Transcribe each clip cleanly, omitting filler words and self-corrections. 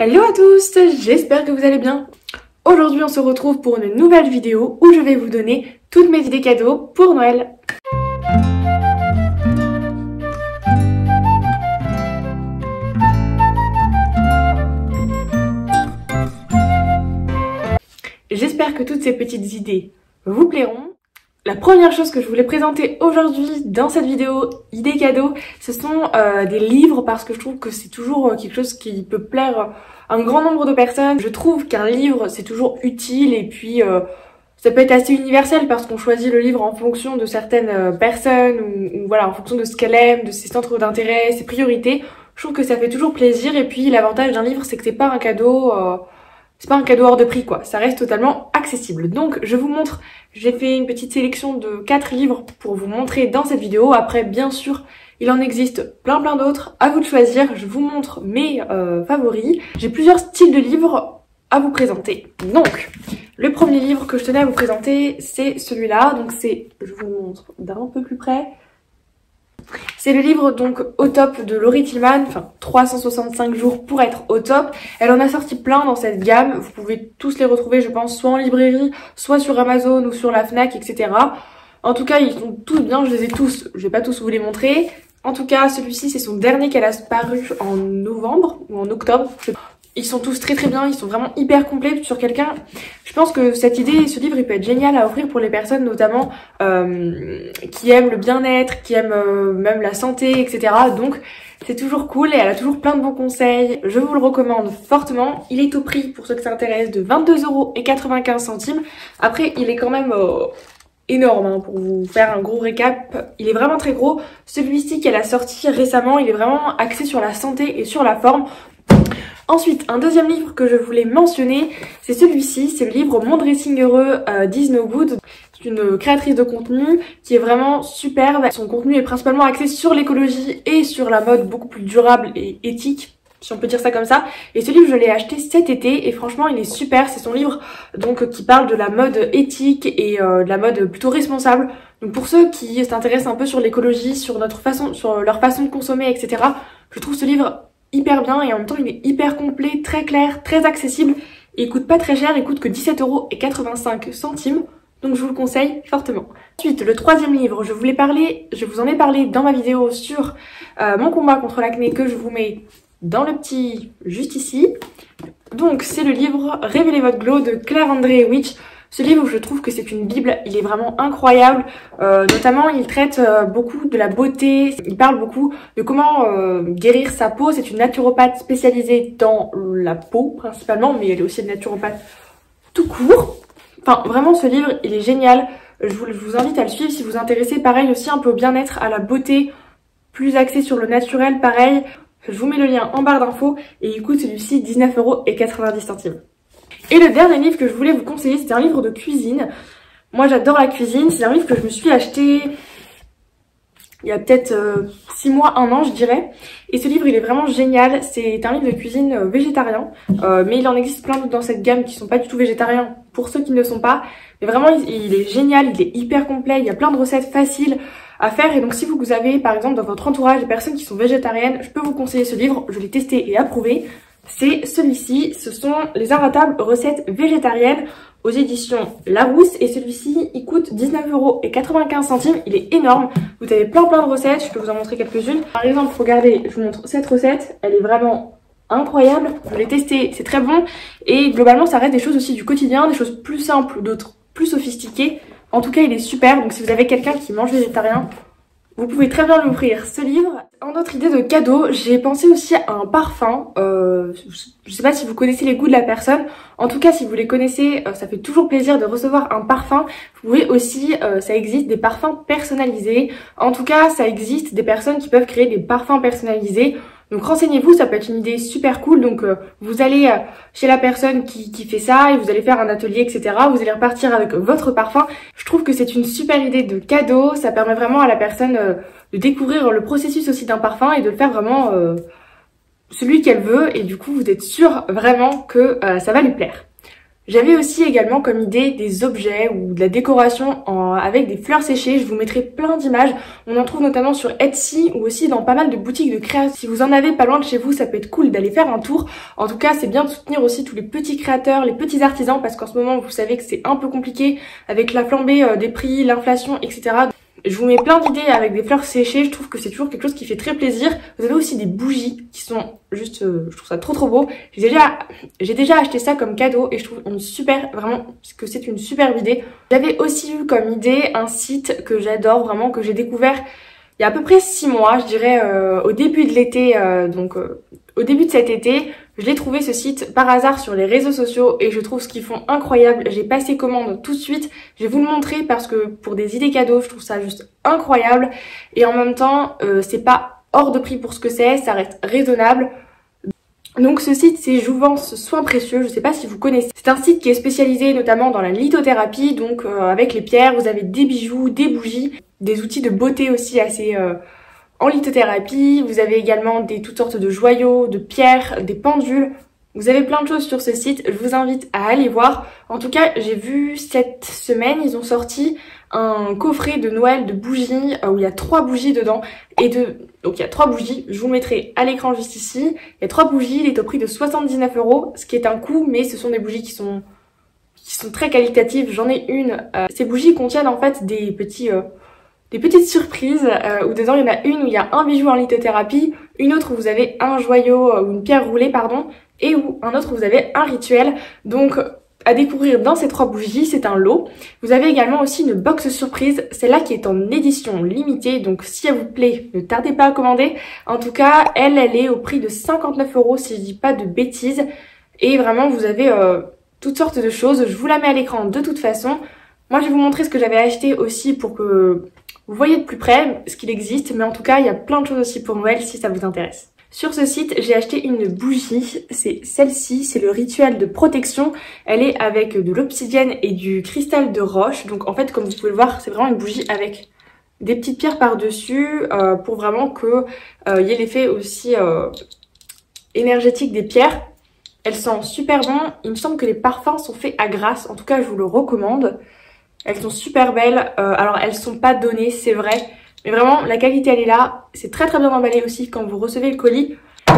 Hello à tous, j'espère que vous allez bien. Aujourd'hui on se retrouve pour une nouvelle vidéo où je vais vous donner toutes mes idées cadeaux pour Noël. J'espère que toutes ces petites idées vous plairont. La première chose que je voulais présenter aujourd'hui dans cette vidéo idées cadeaux, ce sont des livres parce que je trouve que c'est toujours quelque chose qui peut plaire à un grand nombre de personnes. Je trouve qu'un livre c'est toujours utile et puis ça peut être assez universel parce qu'on choisit le livre en fonction de certaines personnes ou voilà en fonction de ce qu'elle aime, de ses centres d'intérêt, ses priorités. Je trouve que ça fait toujours plaisir et puis l'avantage d'un livre c'est que c'est pas un cadeau hors de prix quoi, ça reste totalement accessible. Donc je vous montre, j'ai fait une petite sélection de 4 livres pour vous montrer dans cette vidéo. Après bien sûr il en existe plein d'autres, à vous de choisir. Je vous montre mes favoris. J'ai plusieurs styles de livres à vous présenter. Donc le premier livre que je tenais à vous présenter c'est celui-là, donc je vous montre d'un peu plus près. C'est le livre donc Au top de Laurie Tillman, enfin 365 jours pour être au top. Elle en a sorti plein dans cette gamme, vous pouvez tous les retrouver je pense soit en librairie, soit sur Amazon ou sur la Fnac, etc. En tout cas ils sont tous bien, je les ai tous, je vais pas tous vous les montrer. En tout cas celui-ci c'est son dernier qu'elle a paru en novembre ou en octobre. Ils sont tous très bien, ils sont vraiment hyper complets sur quelqu'un. Je pense que cette idée, ce livre, il peut être génial à offrir pour les personnes notamment qui aiment le bien-être, qui aiment même la santé, etc. Donc c'est toujours cool et elle a toujours plein de bons conseils. Je vous le recommande fortement. Il est au prix, pour ceux que ça intéresse, de 22,95 €. Après, il est quand même énorme hein, pour vous faire un gros récap. Il est vraiment très gros. Celui-ci qu'elle a sorti récemment, il est vraiment axé sur la santé et sur la forme. Ensuite, un deuxième livre que je voulais mentionner, c'est celui-ci, c'est le livre Mon dressing heureux d'Is No Good. C'est une créatrice de contenu qui est vraiment superbe. Son contenu est principalement axé sur l'écologie et sur la mode beaucoup plus durable et éthique, si on peut dire ça comme ça. Et ce livre, je l'ai acheté cet été et franchement, il est super. C'est son livre donc qui parle de la mode éthique et de la mode plutôt responsable. Donc pour ceux qui s'intéressent un peu sur l'écologie, sur leur façon de consommer, etc., je trouve ce livre hyper bien et en même temps il est hyper complet, très clair, très accessible et il coûte pas très cher, il coûte que 17,85 €, donc je vous le conseille fortement. Ensuite, le troisième livre, je vous en ai parlé dans ma vidéo sur mon combat contre l'acné que je vous mets dans le petit juste ici. Donc c'est le livre Révélez votre glow de Claire Andréewicz. Ce livre, je trouve que c'est une bible, il est vraiment incroyable, notamment il traite beaucoup de la beauté, il parle beaucoup de comment guérir sa peau. C'est une naturopathe spécialisée dans la peau principalement, mais elle est aussi une naturopathe tout court. Enfin vraiment ce livre, il est génial, je vous invite à le suivre si vous vous intéressez pareil aussi un peu au bien-être, à la beauté, plus axé sur le naturel pareil. Je vous mets le lien en barre d'infos et il coûte celui-ci 19,90 €. Et le dernier livre que je voulais vous conseiller, c'est un livre de cuisine. Moi j'adore la cuisine, c'est un livre que je me suis acheté il y a peut-être 6 mois, 1 an je dirais. Et ce livre il est vraiment génial, c'est un livre de cuisine végétarien. Mais il en existe plein d'autres dans cette gamme qui sont pas du tout végétariens, pour ceux qui ne le sont pas. Mais vraiment il est génial, il est hyper complet, il y a plein de recettes faciles à faire. Et donc si vous avez par exemple dans votre entourage des personnes qui sont végétariennes, je peux vous conseiller ce livre, je l'ai testé et approuvé. C'est celui-ci, ce sont les Inratables recettes végétariennes aux éditions Larousse et celui-ci il coûte 19,95 €, il est énorme. Vous avez plein de recettes, je peux vous en montrer quelques-unes. Par exemple, regardez, je vous montre cette recette, elle est vraiment incroyable, je l'ai testée, c'est très bon et globalement ça reste des choses aussi du quotidien, des choses plus simples, d'autres plus sophistiquées. En tout cas il est super, donc si vous avez quelqu'un qui mange végétarien, vous pouvez très bien lui offrir ce livre. En autre idée de cadeau, j'ai pensé aussi à un parfum. Je sais pas si vous connaissez les goûts de la personne. En tout cas, si vous les connaissez, ça fait toujours plaisir de recevoir un parfum. Vous pouvez aussi, ça existe des parfums personnalisés. En tout cas, ça existe des personnes qui peuvent créer des parfums personnalisés. Donc renseignez-vous, ça peut être une idée super cool. Donc vous allez chez la personne qui fait ça et vous allez faire un atelier, etc. Vous allez repartir avec votre parfum. Je trouve que c'est une super idée de cadeau. Ça permet vraiment à la personne de découvrir le processus aussi d'un parfum et de le faire vraiment celui qu'elle veut. Et du coup, vous êtes sûr vraiment que ça va lui plaire. J'avais aussi également comme idée des objets ou de la décoration avec des fleurs séchées. Je vous mettrai plein d'images. On en trouve notamment sur Etsy ou aussi dans pas mal de boutiques de création. Si vous en avez pas loin de chez vous, ça peut être cool d'aller faire un tour. En tout cas, c'est bien de soutenir aussi tous les petits créateurs, les petits artisans, parce qu'en ce moment, vous savez que c'est un peu compliqué avec la flambée des prix, l'inflation, etc. Je vous mets plein d'idées avec des fleurs séchées, je trouve que c'est toujours quelque chose qui fait très plaisir. Vous avez aussi des bougies qui sont juste, je trouve ça trop beau. J'ai déjà acheté ça comme cadeau et je trouve vraiment que c'est une superbe idée. J'avais aussi eu comme idée un site que j'adore vraiment, que j'ai découvert il y a à peu près 6 mois, je dirais au début de l'été, au début de cet été. Je l'ai trouvé ce site par hasard sur les réseaux sociaux et je trouve ce qu'ils font incroyable. J'ai passé commande tout de suite. Je vais vous le montrer parce que pour des idées cadeaux, je trouve ça juste incroyable. Et en même temps, c'est pas hors de prix pour ce que c'est, ça reste raisonnable. Donc ce site c'est Jouvence Soins Précieux, je sais pas si vous connaissez. C'est un site qui est spécialisé notamment dans la lithothérapie, donc avec les pierres, vous avez des bijoux, des bougies, des outils de beauté aussi assez... en lithothérapie, vous avez également toutes sortes de joyaux, de pierres, des pendules. Vous avez plein de choses sur ce site, je vous invite à aller voir. En tout cas, j'ai vu cette semaine, ils ont sorti un coffret de Noël de bougies où il y a 3 bougies dedans. Donc il y a 3 bougies, je vous mettrai à l'écran juste ici. Il y a 3 bougies, il est au prix de 79 €, ce qui est un coût, mais ce sont des bougies qui sont très qualitatives. J'en ai une. Ces bougies contiennent en fait des petites surprises où dedans il y en a une où il y a un bijou en lithothérapie, une autre où vous avez un joyau ou une pierre roulée pardon, et où un autre où vous avez un rituel. Donc à découvrir dans ces 3 bougies, c'est un lot. Vous avez également aussi une box surprise, celle-là qui est en édition limitée, donc si elle vous plaît, ne tardez pas à commander. En tout cas, elle est au prix de 59 € si je dis pas de bêtises. Et vraiment vous avez toutes sortes de choses, je vous la mets à l'écran de toute façon. Moi je vais vous montrer ce que j'avais acheté aussi pour que vous voyez de plus près ce qu'il existe, mais en tout cas il y a plein de choses aussi pour Noël si ça vous intéresse. Sur ce site, j'ai acheté une bougie, c'est celle-ci, c'est le rituel de protection. Elle est avec de l'obsidienne et du cristal de roche. Donc en fait, comme vous pouvez le voir, c'est vraiment une bougie avec des petites pierres par-dessus pour vraiment que y ait l'effet aussi énergétique des pierres. Elle sent super bon. Il me semble que les parfums sont faits à Grasse. En tout cas, je vous le recommande. Elles sont super belles. Alors, elles sont pas données, c'est vrai. Mais vraiment, la qualité, elle est là. C'est très bien emballé aussi quand vous recevez le colis.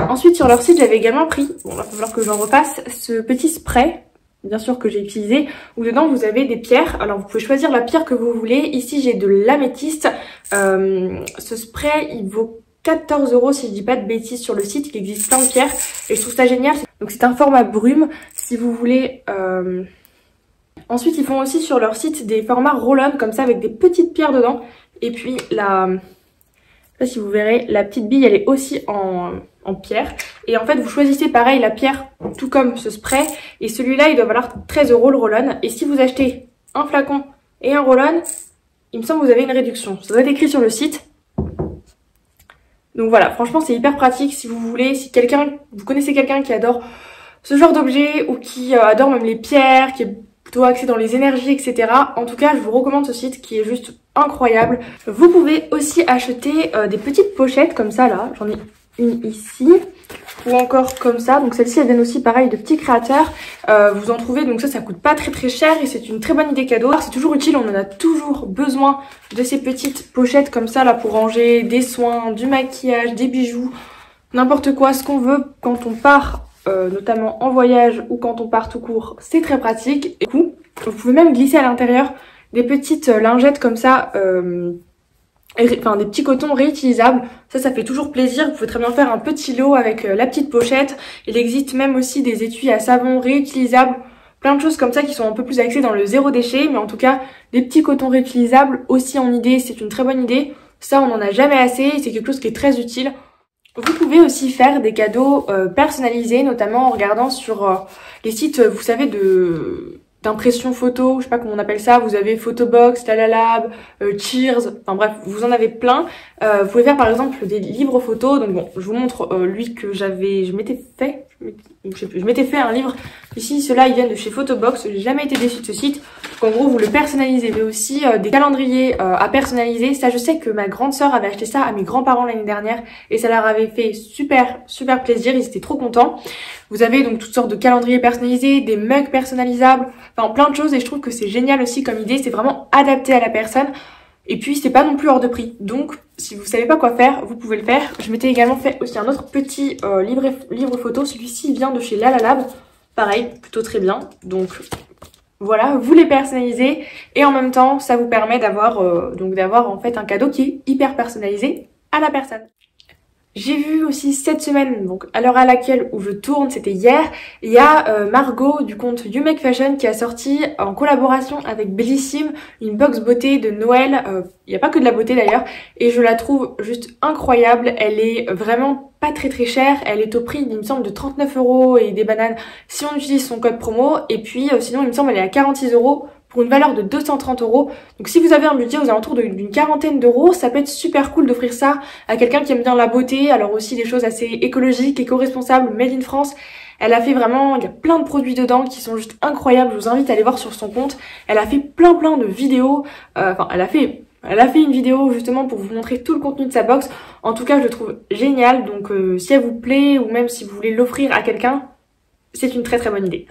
Ensuite, sur leur site, j'avais également pris, bon, il va falloir que j'en repasse, ce petit spray, bien sûr que j'ai utilisé, où dedans, vous avez des pierres. Alors, vous pouvez choisir la pierre que vous voulez. Ici, j'ai de l'améthyste. Ce spray, il vaut 14 € si je dis pas de bêtises sur le site. Il existe plein de pierres et je trouve ça génial. Donc, c'est un format brume. Si vous voulez... Ensuite, ils font aussi sur leur site des formats roll-on comme ça avec des petites pierres dedans. Et puis je sais pas si vous verrez, la petite bille elle est aussi en pierre. Et en fait vous choisissez pareil la pierre tout comme ce spray. Et celui-là il doit valoir 13 € le roll-on. Et si vous achetez un flacon et un roll-on, il me semble que vous avez une réduction. Ça doit être écrit sur le site. Donc voilà, franchement c'est hyper pratique si vous voulez, si vous connaissez quelqu'un qui adore ce genre d'objet ou qui adore même les pierres, qui est plutôt axé dans les énergies, etc. En tout cas, je vous recommande ce site qui est juste incroyable. Vous pouvez aussi acheter des petites pochettes comme ça là. J'en ai une ici. Ou encore comme ça. Donc celle-ci, elle vient aussi pareil de petits créateurs. Vous en trouvez, donc ça coûte pas très cher et c'est une très bonne idée cadeau. C'est toujours utile, on en a toujours besoin de ces petites pochettes comme ça là pour ranger des soins, du maquillage, des bijoux, n'importe quoi, ce qu'on veut quand on part. Notamment en voyage ou quand on part tout court, c'est très pratique. Et du coup, vous pouvez même glisser à l'intérieur des petites lingettes comme ça, enfin des petits cotons réutilisables. Ça fait toujours plaisir. Vous pouvez très bien faire un petit lot avec la petite pochette. Il existe même aussi des étuis à savon réutilisables. Plein de choses comme ça qui sont un peu plus axées dans le zéro déchet. Mais en tout cas, des petits cotons réutilisables aussi en idée, c'est une très bonne idée. Ça, on n'en a jamais assez. C'est quelque chose qui est très utile. Vous pouvez aussi faire des cadeaux personnalisés, notamment en regardant sur les sites, vous savez, d'impression photo, je sais pas comment on appelle ça. Vous avez Photobox, Talalab, Cheers, enfin bref, vous en avez plein. Vous pouvez faire par exemple des livres photos. Donc bon, je vous montre lui que je m'étais fait, je sais plus, je m'étais fait un livre. Ici, ceux-là, ils viennent de chez Photobox. J'ai jamais été déçue de ce site. Donc, en gros, vous le personnalisez, mais aussi des calendriers à personnaliser. Ça, je sais que ma grande sœur avait acheté ça à mes grands-parents l'année dernière et ça leur avait fait super plaisir. Ils étaient trop contents. Vous avez donc toutes sortes de calendriers personnalisés, des mugs personnalisables, enfin plein de choses et je trouve que c'est génial aussi comme idée. C'est vraiment adapté à la personne. Et puis c'est pas non plus hors de prix. Donc si vous savez pas quoi faire, vous pouvez le faire. Je m'étais également fait aussi un autre petit livre photo. Celui-ci vient de chez Lalalab. Pareil, plutôt très bien. Donc voilà, vous les personnalisez et en même temps ça vous permet d'avoir en fait un cadeau qui est hyper personnalisé à la personne. J'ai vu aussi cette semaine, donc à l'heure à laquelle où je tourne, c'était hier, il y a Margot du compte You Make Fashion qui a sorti en collaboration avec Bellissime une box beauté de Noël. Il n'y a pas que de la beauté d'ailleurs et je la trouve juste incroyable. Elle est vraiment pas très chère, elle est au prix il me semble de 39 € et des bananes si on utilise son code promo et puis sinon il me semble elle est à 46 € pour une valeur de 230 €. Donc si vous avez un budget aux alentours d'une quarantaine d'euros, ça peut être super cool d'offrir ça à quelqu'un qui aime bien la beauté, alors aussi des choses assez écologiques, éco-responsables, made in France. Elle a fait vraiment, il y a plein de produits dedans qui sont juste incroyables, je vous invite à aller voir sur son compte. Elle a fait plein de vidéos, elle a fait une vidéo justement pour vous montrer tout le contenu de sa box. En tout cas, je le trouve génial, donc si elle vous plaît ou même si vous voulez l'offrir à quelqu'un, c'est une très bonne idée.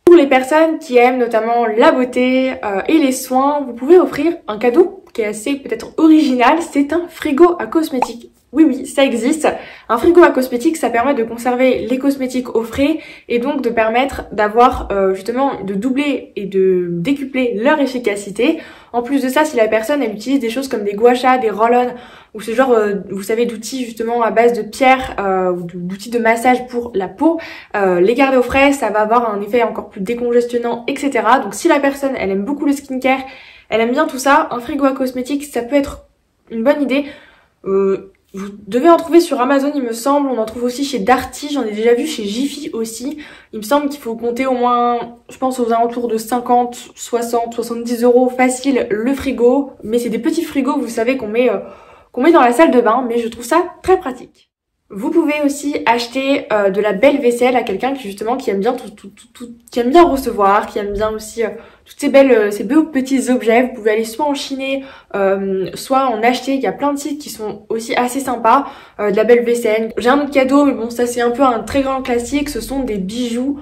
Pour les personnes qui aiment notamment la beauté et les soins, vous pouvez offrir un cadeau qui est assez peut-être original, c'est un frigo à cosmétiques. Oui, ça existe. Un frigo à cosmétiques, ça permet de conserver les cosmétiques au frais et donc de permettre d'avoir justement de doubler et de décupler leur efficacité. En plus de ça, si la personne elle utilise des choses comme des gua sha, des roll-on ou ce genre, vous savez, d'outils justement à base de pierre ou d'outils de massage pour la peau, les garder au frais, ça va avoir un effet encore plus décongestionnant, etc. Donc si la personne elle aime beaucoup le skincare, elle aime bien tout ça, un frigo à cosmétiques, ça peut être une bonne idée. Vous devez en trouver sur Amazon, il me semble. On en trouve aussi chez Darty. J'en ai déjà vu chez Jiffy aussi. Il me semble qu'il faut compter au moins, je pense, aux alentours de 50, 60, 70 € facile le frigo. Mais c'est des petits frigos, vous savez, qu'on met dans la salle de bain. Mais je trouve ça très pratique. Vous pouvez aussi acheter de la belle vaisselle à quelqu'un qui aime bien qui aime bien recevoir, qui aime bien aussi toutes ces beaux petits objets. Vous pouvez aller soit en chiner, soit en acheter. Il y a plein de sites qui sont aussi assez sympas. De la belle vaisselle. J'ai un autre cadeau, mais bon, ça c'est un peu un très grand classique. Ce sont des bijoux.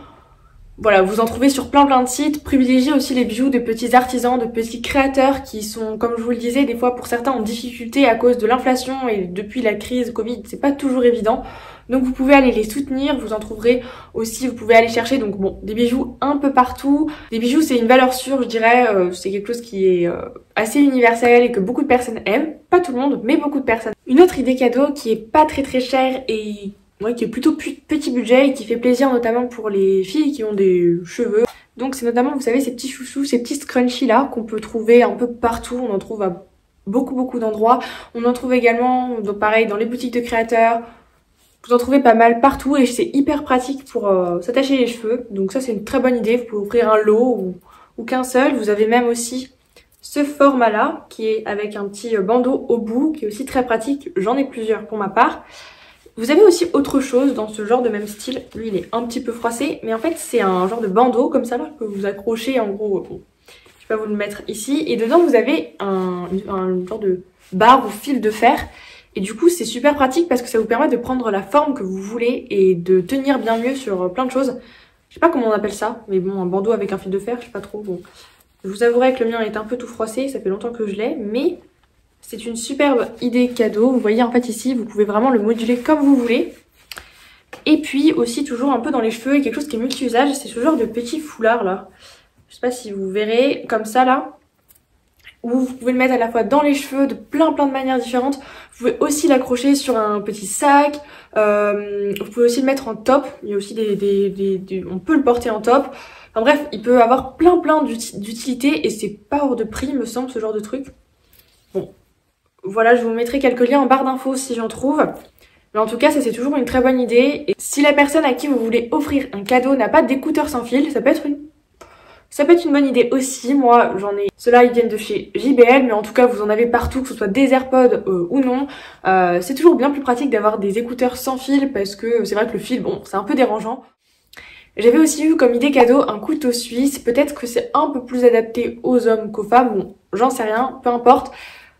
Voilà, vous en trouvez sur plein de sites. Privilégiez aussi les bijoux de petits artisans, de petits créateurs qui sont, comme je vous le disais, des fois pour certains en difficulté à cause de l'inflation et depuis la crise Covid, c'est pas toujours évident. Donc vous pouvez aller les soutenir, vous en trouverez aussi, vous pouvez aller chercher donc bon, des bijoux un peu partout. Des bijoux c'est une valeur sûre, je dirais, c'est quelque chose qui est assez universel et que beaucoup de personnes aiment. Pas tout le monde, mais beaucoup de personnes. Une autre idée cadeau qui est pas très chère et qui est plutôt petit budget et qui fait plaisir notamment pour les filles qui ont des cheveux. Donc c'est notamment, vous savez, ces petits chouchous, ces petits scrunchies là qu'on peut trouver un peu partout. On en trouve à beaucoup d'endroits. On en trouve également, donc pareil, dans les boutiques de créateurs. Vous en trouvez pas mal partout et c'est hyper pratique pour s'attacher les cheveux. Donc ça c'est une très bonne idée. Vous pouvez offrir un lot ou qu'un seul. Vous avez même aussi ce format là qui est avec un petit bandeau au bout qui est aussi très pratique. J'en ai plusieurs pour ma part. Vous avez aussi autre chose dans ce genre de même style. Lui, il est un petit peu froissé, mais en fait, c'est un genre de bandeau comme ça là que vous accrochez en gros. Bon, je vais vous le mettre ici. Et dedans, vous avez un genre de barre ou fil de fer. Et du coup, c'est super pratique parce que ça vous permet de prendre la forme que vous voulez et de tenir bien mieux sur plein de choses. Je sais pas comment on appelle ça, mais bon, un bandeau avec un fil de fer, je sais pas trop. Bon, je vous avouerai que le mien est un peu tout froissé, ça fait longtemps que je l'ai, mais c'est une superbe idée cadeau. Vous voyez en fait ici, vous pouvez vraiment le moduler comme vous voulez. Et puis aussi toujours un peu dans les cheveux, quelque chose qui est multi-usage, c'est ce genre de petit foulard là. Je sais pas si vous verrez, comme ça là. Où vous pouvez le mettre à la fois dans les cheveux de plein de manières différentes. Vous pouvez aussi l'accrocher sur un petit sac. Vous pouvez aussi le mettre en top. Il y a aussi on peut le porter en top. Enfin bref, il peut avoir plein d'utilités et c'est pas hors de prix, me semble, ce genre de truc. Bon. Voilà, je vous mettrai quelques liens en barre d'infos si j'en trouve. Mais en tout cas, ça c'est toujours une très bonne idée. Et si la personne à qui vous voulez offrir un cadeau n'a pas d'écouteurs sans fil, ça peut être Ça peut être une bonne idée aussi, moi j'en ai, ceux-là ils viennent de chez JBL, mais en tout cas vous en avez partout, que ce soit des AirPods ou non. C'est toujours bien plus pratique d'avoir des écouteurs sans fil parce que c'est vrai que le fil, bon, c'est un peu dérangeant. J'avais aussi eu comme idée cadeau un couteau suisse, peut-être que c'est un peu plus adapté aux hommes qu'aux femmes, bon, j'en sais rien, peu importe.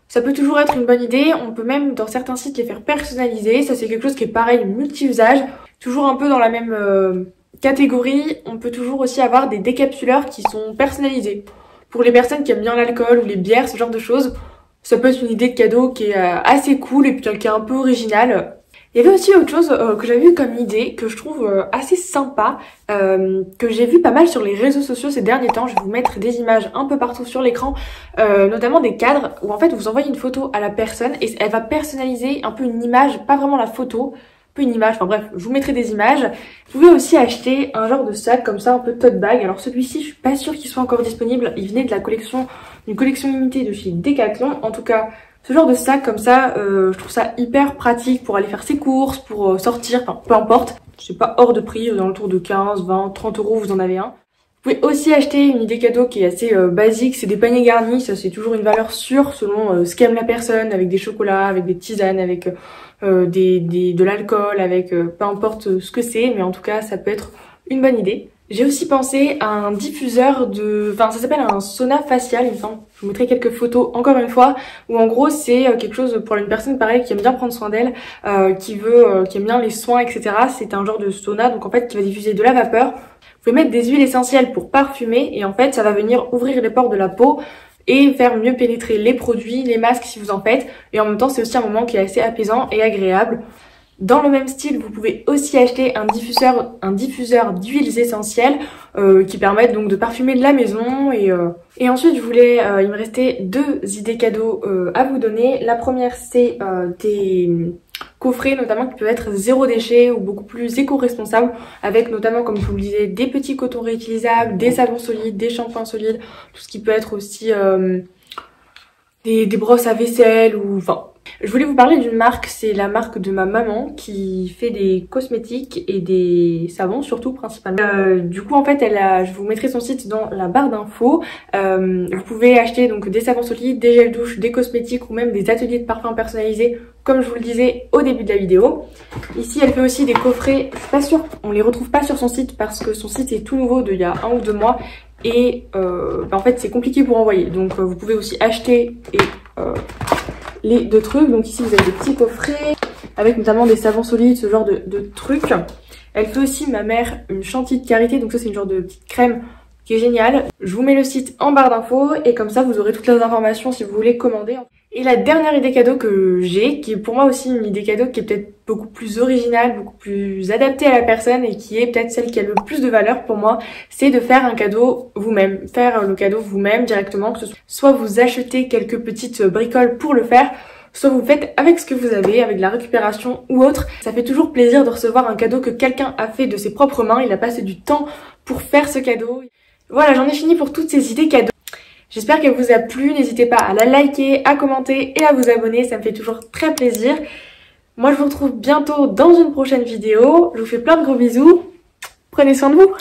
Ça peut toujours être une bonne idée, on peut même dans certains sites les faire personnaliser, ça c'est quelque chose qui est pareil, multi-usage, toujours un peu dans la même catégorie. On peut toujours aussi avoir des décapsuleurs qui sont personnalisés. Pour les personnes qui aiment bien l'alcool ou les bières, ce genre de choses, ça peut être une idée de cadeau qui est assez cool et puis qui est un peu originale. Il y avait aussi autre chose que j'avais vu comme idée, que je trouve assez sympa, que j'ai vu pas mal sur les réseaux sociaux ces derniers temps. Je vais vous mettre des images un peu partout sur l'écran, notamment des cadres où en fait vous envoyez une photo à la personne et elle va personnaliser un peu une image, pas vraiment la photo, une image, enfin bref, je vous mettrai des images. Vous pouvez aussi acheter un genre de sac comme ça, un peu tote bag. Alors celui-ci, je suis pas sûre qu'il soit encore disponible. Il venait de la collection, d'une collection limitée de chez Decathlon. En tout cas, ce genre de sac comme ça, je trouve ça hyper pratique pour aller faire ses courses, pour sortir, enfin peu importe. C'est pas hors de prix, dans le tour de 15, 20, 30 euros, vous en avez un. Vous pouvez aussi acheter une idée cadeau qui est assez basique, c'est des paniers garnis. Ça c'est toujours une valeur sûre selon ce qu'aime la personne, avec des chocolats, avec des tisanes, avec de l'alcool, avec peu importe ce que c'est, mais en tout cas ça peut être une bonne idée. J'ai aussi pensé à un diffuseur enfin ça s'appelle un sauna facial, il me semble. Je vous mettrai quelques photos encore une fois, où en gros c'est quelque chose pour une personne pareil qui aime bien prendre soin d'elle, qui aime bien les soins, etc. C'est un genre de sauna, donc en fait qui va diffuser de la vapeur. Vous pouvez mettre des huiles essentielles pour parfumer et en fait ça va venir ouvrir les pores de la peau et faire mieux pénétrer les produits, les masques si vous en faites. Et en même temps c'est aussi un moment qui est assez apaisant et agréable. Dans le même style, vous pouvez aussi acheter un diffuseur d'huiles essentielles qui permettent donc de parfumer de la maison. Et ensuite, il me restait deux idées cadeaux à vous donner. La première, c'est des coffrets notamment qui peuvent être zéro déchet ou beaucoup plus éco-responsables, avec notamment, comme je vous le disais, des petits cotons réutilisables, des savons solides, des shampoings solides, tout ce qui peut être aussi des brosses à vaisselle ou enfin. Je voulais vous parler d'une marque, c'est la marque de ma maman qui fait des cosmétiques et des savons surtout principalement. Du coup en fait je vous mettrai son site dans la barre d'infos. Vous pouvez acheter donc des savons solides, des gels douche, des cosmétiques ou même des ateliers de parfums personnalisés comme je vous le disais au début de la vidéo. Ici elle fait aussi des coffrets, je suis pas sûre, on les retrouve pas sur son site parce que son site est tout nouveau d'il y a 1 ou 2 mois et en fait c'est compliqué pour envoyer. Donc vous pouvez aussi acheter et les deux trucs. Donc ici vous avez des petits coffrets avec notamment des savons solides, ce genre de trucs. Elle fait aussi, ma mère, une chantilly de karité, donc ça c'est une genre de petite crème qui est géniale. Je vous mets le site en barre d'infos et comme ça vous aurez toutes les informations si vous voulez commander. Et la dernière idée cadeau que j'ai, qui est pour moi aussi une idée cadeau qui est peut-être beaucoup plus originale, beaucoup plus adaptée à la personne et qui est peut-être celle qui a le plus de valeur pour moi, c'est de faire un cadeau vous-même. Faire le cadeau vous-même directement, que ce soit vous achetez quelques petites bricoles pour le faire, soit vous le faites avec ce que vous avez, avec de la récupération ou autre. Ça fait toujours plaisir de recevoir un cadeau que quelqu'un a fait de ses propres mains, il a passé du temps pour faire ce cadeau. Voilà, j'en ai fini pour toutes ces idées cadeaux. J'espère qu'elle vous a plu, n'hésitez pas à la liker, à commenter et à vous abonner, ça me fait toujours très plaisir. Moi je vous retrouve bientôt dans une prochaine vidéo, je vous fais plein de gros bisous, prenez soin de vous.